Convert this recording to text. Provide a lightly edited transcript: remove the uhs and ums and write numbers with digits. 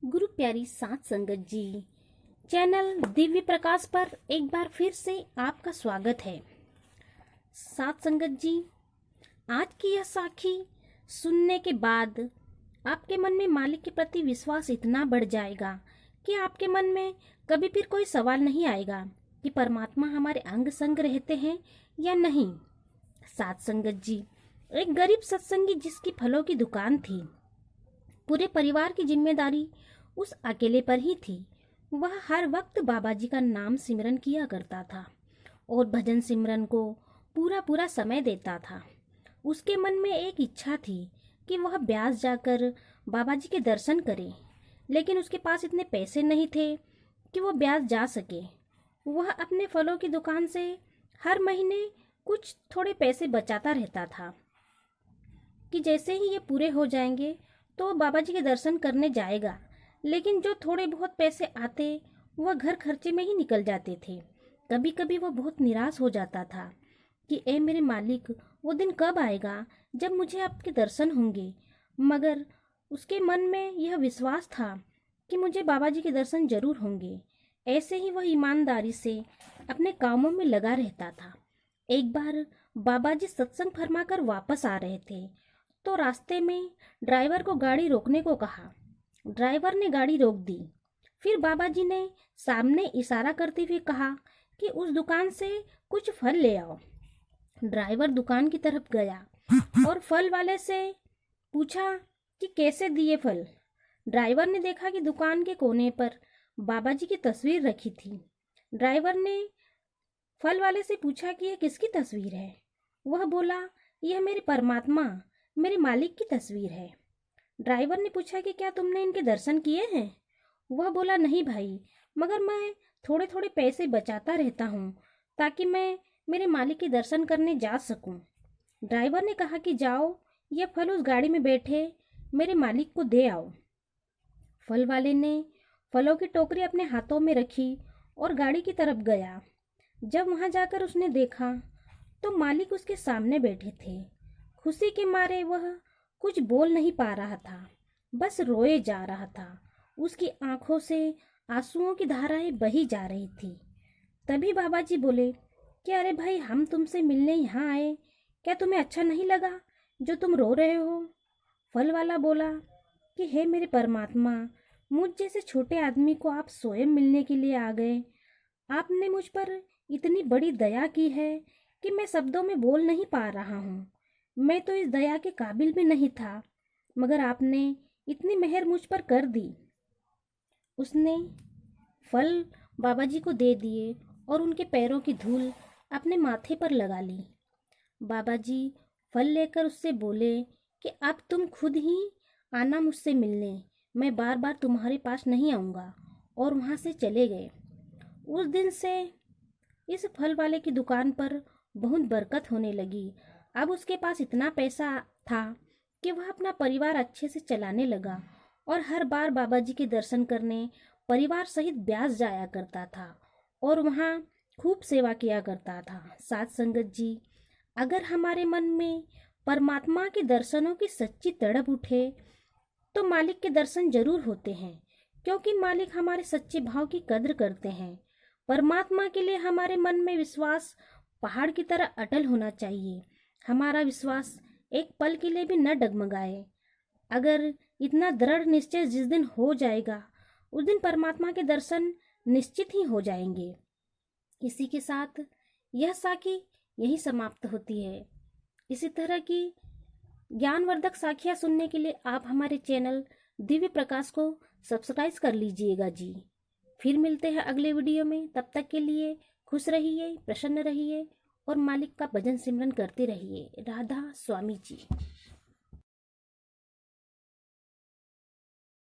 गुरु प्यारी साथ संगत जी, चैनल दिव्य प्रकाश पर एक बार फिर से आपका स्वागत है। साथ संगत जी, आज की यह साखी सुनने के बाद आपके मन में मालिक के प्रति विश्वास इतना बढ़ जाएगा कि आपके मन में कभी फिर कोई सवाल नहीं आएगा कि परमात्मा हमारे अंग संग रहते हैं या नहीं। साथ संगत जी, एक गरीब सत्संगी जिसकी फलों की दुकान थी, पूरे परिवार की जिम्मेदारी उस अकेले पर ही थी। वह हर वक्त बाबा जी का नाम सिमरन किया करता था और भजन सिमरन को पूरा पूरा समय देता था। उसके मन में एक इच्छा थी कि वह ब्यास जाकर बाबा जी के दर्शन करे, लेकिन उसके पास इतने पैसे नहीं थे कि वह ब्यास जा सके। वह अपने फलों की दुकान से हर महीने कुछ थोड़े पैसे बचाता रहता था कि जैसे ही ये पूरे हो जाएंगे तो बाबा जी के दर्शन करने जाएगा। लेकिन जो थोड़े बहुत पैसे आते वह घर खर्चे में ही निकल जाते थे। कभी कभी वह बहुत निराश हो जाता था कि ए मेरे मालिक, वो दिन कब आएगा जब मुझे आपके दर्शन होंगे। मगर उसके मन में यह विश्वास था कि मुझे बाबा जी के दर्शन जरूर होंगे। ऐसे ही वह ईमानदारी से अपने कामों में लगा रहता था। एक बार बाबा जी सत्संग फरमा कर वापस आ रहे थे तो रास्ते में ड्राइवर को गाड़ी रोकने को कहा। ड्राइवर ने गाड़ी रोक दी। फिर बाबा जी ने सामने इशारा करते हुए कहा कि उस दुकान से कुछ फल ले आओ। ड्राइवर दुकान की तरफ गया और फल वाले से पूछा कि कैसे दिए फल। ड्राइवर ने देखा कि दुकान के कोने पर बाबा जी की तस्वीर रखी थी। ड्राइवर ने फल वाले से पूछा कि यह किसकी तस्वीर है। वह बोला, यह मेरे परमात्मा, मेरे मालिक की तस्वीर है। ड्राइवर ने पूछा कि क्या तुमने इनके दर्शन किए हैं। वह बोला, नहीं भाई, मगर मैं थोड़े थोड़े पैसे बचाता रहता हूँ ताकि मैं मेरे मालिक के दर्शन करने जा सकूं। ड्राइवर ने कहा कि जाओ, ये फल उस गाड़ी में बैठे मेरे मालिक को दे आओ। फल वाले ने फलों की टोकरी अपने हाथों में रखी और गाड़ी की तरफ गया। जब वहां जाकर उसने देखा तो मालिक उसके सामने बैठे थे। खुशी के मारे वह कुछ बोल नहीं पा रहा था, बस रोए जा रहा था। उसकी आंखों से आंसुओं की धाराएं बही जा रही थी। तभी बाबा जी बोले कि अरे भाई, हम तुमसे मिलने यहाँ आए, क्या तुम्हें अच्छा नहीं लगा जो तुम रो रहे हो। फल वाला बोला कि हे मेरे परमात्मा, मुझ जैसे छोटे आदमी को आप स्वयं मिलने के लिए आ गए। आपने मुझ पर इतनी बड़ी दया की है कि मैं शब्दों में बोल नहीं पा रहा हूँ। मैं तो इस दया के काबिल भी नहीं था, मगर आपने इतनी मेहर मुझ पर कर दी। उसने फल बाबा जी को दे दिए और उनके पैरों की धूल अपने माथे पर लगा ली। बाबा जी फल लेकर उससे बोले कि अब तुम खुद ही आना मुझसे मिलने, मैं बार बार तुम्हारे पास नहीं आऊँगा। और वहाँ से चले गए। उस दिन से इस फल वाले की दुकान पर बहुत बरकत होने लगी। अब उसके पास इतना पैसा था कि वह अपना परिवार अच्छे से चलाने लगा और हर बार बाबा जी के दर्शन करने परिवार सहित ब्यास जाया करता था और वहाँ खूब सेवा किया करता था। साथ संगत जी, अगर हमारे मन में परमात्मा के दर्शनों की सच्ची तड़प उठे तो मालिक के दर्शन जरूर होते हैं, क्योंकि मालिक हमारे सच्चे भाव की कद्र करते हैं। परमात्मा के लिए हमारे मन में विश्वास पहाड़ की तरह अटल होना चाहिए। हमारा विश्वास एक पल के लिए भी न डगमगाए। अगर इतना दृढ़ निश्चय जिस दिन हो जाएगा, उस दिन परमात्मा के दर्शन निश्चित ही हो जाएंगे। इसी के साथ यह साखी यही समाप्त होती है। इसी तरह की ज्ञानवर्धक साखियाँ सुनने के लिए आप हमारे चैनल दिव्य प्रकाश को सब्सक्राइब कर लीजिएगा जी। फिर मिलते हैं अगले वीडियो में। तब तक के लिए खुश रहिए, प्रसन्न रहिए और मालिक का भजन सिमरन करते रहिए। राधा स्वामी जी।